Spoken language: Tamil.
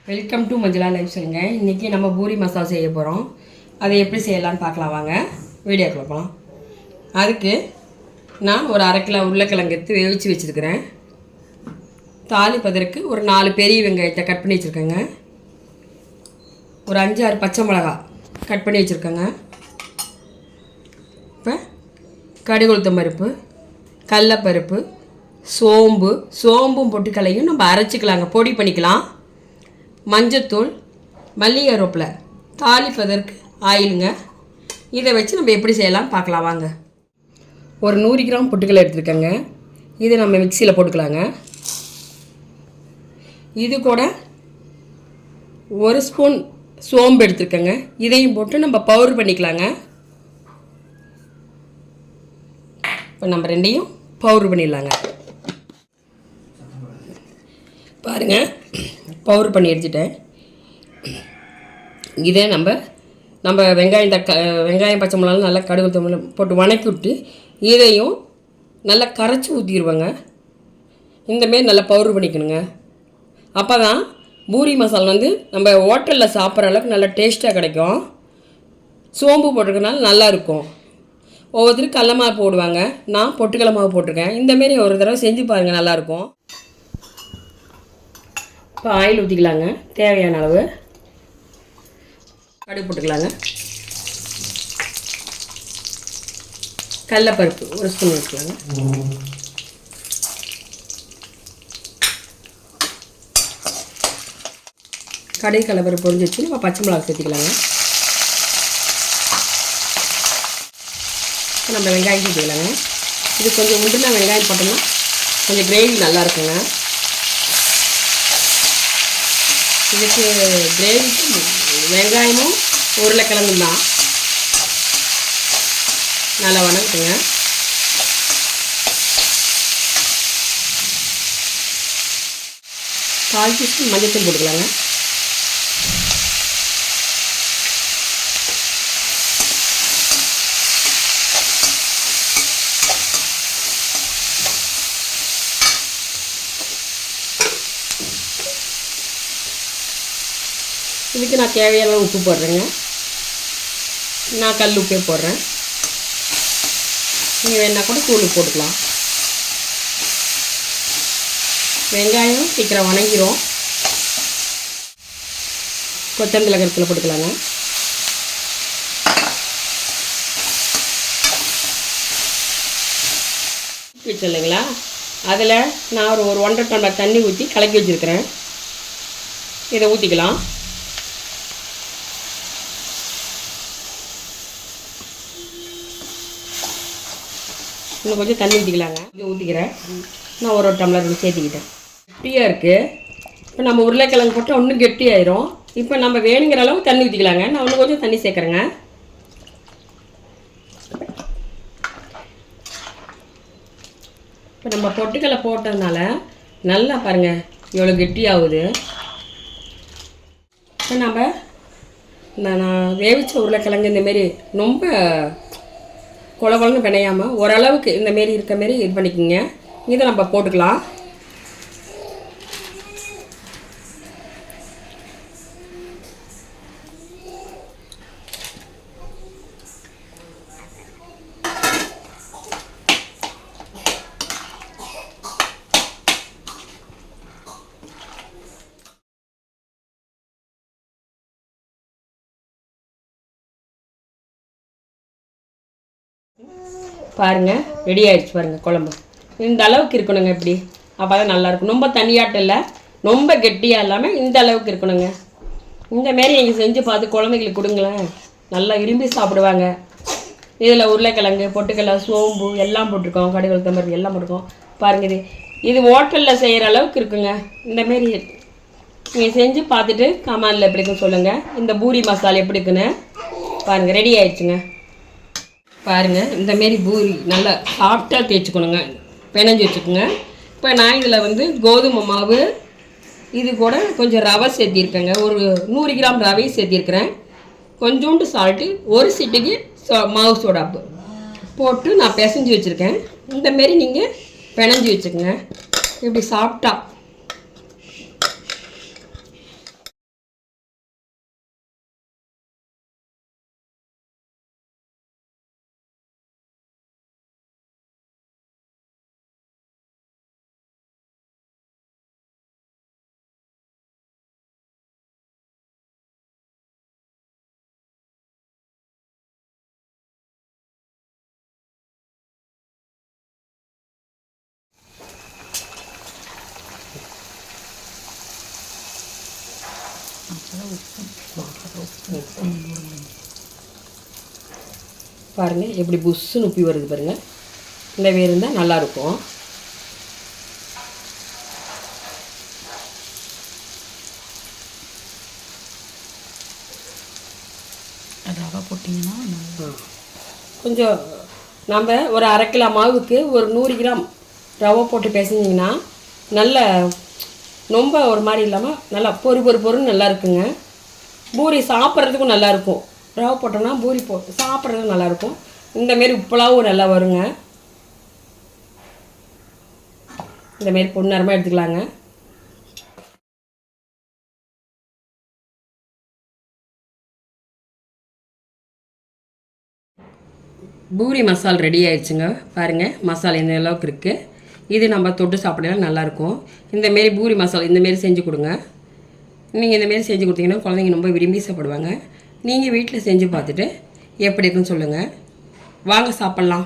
வெல்கம் டு மஞ்சுளா லைஃப் ஸ்டைலுங்க. இன்றைக்கி நம்ம பூரி மசாலா செய்ய போகிறோம். அதை எப்படி செய்யலான்னு பார்க்கலாம் வாங்க, வீடியோக்குள்ள போகலாம். அதுக்கு நான் ஒரு 1/2 கிலோ உருளைக்கிழங்கு எடுத்து வேவிச்சு வச்சுருக்கிறேன். தாளிப்பதற்கு ஒரு 4 பெரிய வெங்காயத்தை கட் பண்ணி வச்சுருக்கேங்க. ஒரு 5-6 பச்சை மிளகா கட் பண்ணி வச்சுருக்கேங்க. இப்போ கடுகு உளுத்தம் பருப்பு, கடலைப்பருப்பு, சோம்பும் பொட்டுக்கல்லையும் நம்ம அரைச்சிக்கலாங்க, பொடி பண்ணிக்கலாம். மஞ்சத்தூள், மல்லி கருவேப்பிலை, தாளிப்பதற்கு ஆயிலுங்க. இதை வச்சு நம்ம எப்படி செய்யலாம் பார்க்கலாம் வாங்க. ஒரு 100 கிராம் பொட்டுக்கல்லை எடுத்துருக்கேங்க. இதை நம்ம மிக்சியில் போட்டுக்கலாங்க. இது கூட 1 ஸ்பூன் சோம்பு எடுத்துருக்கேங்க. இதையும் போட்டு நம்ம பவுடர் பண்ணிக்கலாங்க. இப்போ நம்ம ரெண்டையும் பவுடர் பண்ணிடலாங்க. பாருங்கள், பவுடர் பண்ணி எடுத்துட்டேன். இதே நம்ம வெங்காயம் பச்சை மிளகாலாம் நல்லா கடுகு போட்டு வணக்கி விட்டு இதையும் நல்லா கரைச்சி ஊற்றிடுவாங்க. இந்தமாரி நல்லா பவுடர் பண்ணிக்கணுங்க. அப்போ தான் பூரி மசாலா நம்ம ஹோட்டலில் சாப்பிட்ற அளவுக்கு நல்லா டேஸ்ட்டாக கிடைக்கும். சோம்பு போட்டிருக்கனால நல்லாயிருக்கும். ஒவ்வொருத்தரும் கடல மாவு போடுவாங்க, நான் பொட்டுக்கடலை மாவு போட்டிருக்கேன். இந்தமாரி ஒரு தடவை செஞ்சு பாருங்கள், நல்லாயிருக்கும். இப்போ ஆயில் ஊற்றிக்கலாங்க. தேவையான அளவு கடுகு போட்டுக்கலாங்க. கடலைப்பருப்பு 1 ஸ்பூன் வச்சுக்கலாங்க. கடுகு கடலைப்பருப்பு பொரிஞ்சு வச்சு நம்ம பச்சை மிளகா சேர்த்துக்கலாங்க. நம்ம வெங்காயம் சேர்த்துக்கலாங்க. இது கொஞ்சம் முந்தின வெங்காயம் போட்டோம்னா கொஞ்சம் கிரேவி நல்லா இருக்குங்க. இதுக்கு கிரேவிக்கு வெங்காயமும் உருளைக்கிழங்கும் தான். நல்லா வணக்குங்க. கால் டீஸ்பூன் மஞ்சத்தூள் போட்டுக்கலாங்க. இதுக்கு நான் தேவையான உப்பு போடுறேங்க. நான் கல் உப்பே போடுறேன். நீங்கள் வேணால் கூட தூள் போட்டுக்கலாம். வெங்காயம் சீக்கிரம் வணங்கிரும். கொத்தமல்லி கருத்தில் போட்டுக்கலாங்க. வச்சு இல்லைங்களா, அதில் நான் ஒரு 1.5 டம்ளர் தண்ணி ஊற்றி கலக்கி வச்சுருக்கிறேன். இதை ஊற்றிக்கலாம். இன்னும் கொஞ்சம் தண்ணி ஊற்றிக்கலாங்க. இது ஊற்றிக்கிறேன். நான் ஒரு டம்ளர் சேர்த்திக்கிட்டேன். கெட்டியாக இருக்குது. இப்போ நம்ம உருளைக்கிழங்கு போட்டால் இன்னும் கெட்டியாயிரும். இப்போ நம்ம வேணுங்கிற அளவு தண்ணி ஊற்றிக்கலாங்க. நான் இன்னும் கொஞ்சம் தண்ணி சேர்க்குறேங்க. இப்போ நம்ம பொட்டுக்கடலை போட்டதுனால நல்லா பாருங்கள் எவ்வளோ கெட்டியாகுது. இப்போ நான் வேவிச்ச உருளைக்கிழங்கு இந்தமாரி ரொம்ப கொலன்னு பிணையாமல் ஓரளவுக்கு இந்தமாரி இருக்க மாரி இது பண்ணிக்கோங்க. இதை நம்ம போட்டுக்கலாம். பாருங்கள், ரெடி ஆகிடுச்சு பாருங்கள் குழம்பு. இந்த அளவுக்கு இருக்கணுங்க. இப்படி அப்போ தான் நல்லாயிருக்கும். ரொம்ப தனியாட்டம் இல்லை, ரொம்ப கெட்டியாக இல்லாமல் இந்த அளவுக்கு இருக்கணுங்க. இந்தமாரி நீங்கள் செஞ்சு பார்த்து குழந்தைங்களுக்கு கொடுங்களேன், நல்லா விரும்பி சாப்பிடுவாங்க. இதில் உருளைக்கிழங்கு, பொட்டுக்கடலை, சோம்பு எல்லாம் போட்டிருக்கோம், கடுகு உளுத்தம் பருப்பு எல்லாம் போட்டிருக்கோம். பாருங்கள், இது ஹோட்டலில் செய்கிற அளவுக்கு இருக்குங்க. இந்தமாரி நீங்கள் செஞ்சு பார்த்துட்டு கமெண்டில் எப்படி இருக்குன்னு சொல்லுங்கள். இந்த பூரி மசாலா எப்படி இருக்குன்னு பாருங்கள். ரெடி ஆகிடுச்சுங்க. பாருங்கள், இந்தமாரி பூரி நல்லா சாஃப்டாக தேய்ச்சிக்கணுங்க, பிணைஞ்சி வச்சுக்கோங்க. இப்போ நான் இதில் கோதுமை மாவு, இது கூட கொஞ்சம் ரவை சேர்த்திருக்கேங்க. ஒரு 100 கிராம் ரவை சேர்த்திருக்கிறேன். கொஞ்சோண்டு சால்ட்டு, 1 சிட்டிக்கு மாவு சோடாப்பு போட்டு நான் பிசைஞ்சு வச்சுருக்கேன். இந்தமாரி நீங்கள் பிணைஞ்சி வச்சுக்கோங்க. இப்படி சாப்பிட்டா பாருங்கள் எப்படி புஷ்ஷுன்னு உப்பி வருது பாருங்கள். இந்த வேர் இருந்தால் நல்லாயிருக்கும். ரவை போட்டிங்கன்னா கொஞ்சம் நம்ம ஒரு 1/2 கிலோ மாவுக்கு ஒரு 100 கிராம் ரவை போட்டு பிசைஞ்சிங்கன்னா நல்ல ரொம்ப ஒரு மாதிரி இல்லாமல் நல்லா பொறுன்னு நல்லா இருக்குங்க. பூரி சாப்பிட்றதுக்கும் நல்லாயிருக்கும். ரவை போட்டோம்னா பூரி சாப்பிட்றதுக்கும் நல்லாயிருக்கும். இந்தமாரி உப்பலாவும் நல்லா வருங்க. இந்தமாரி பொன்னரமாக எடுத்துக்கலாங்க. பூரி மசால் ரெடி ஆயிடுச்சுங்க. பாருங்கள் மசாலா இந்த அளவுக்கு இருக்குது. இது நம்ம தொட்டு சாப்பிடலாம் நல்லாயிருக்கும். இந்தமாரி பூரி மசாலா இந்தமாரி செஞ்சு கொடுங்க. நீங்கள் இந்தமாரி செஞ்சு கொடுத்தீங்கன்னா குழந்தைங்க ரொம்ப விரும்பி சாப்பிடுவாங்க. நீங்கள் வீட்டில் செஞ்சு பார்த்துட்டு எப்படி இருக்குன்னு சொல்லுங்கள். வாங்க சாப்பிட்லாம்.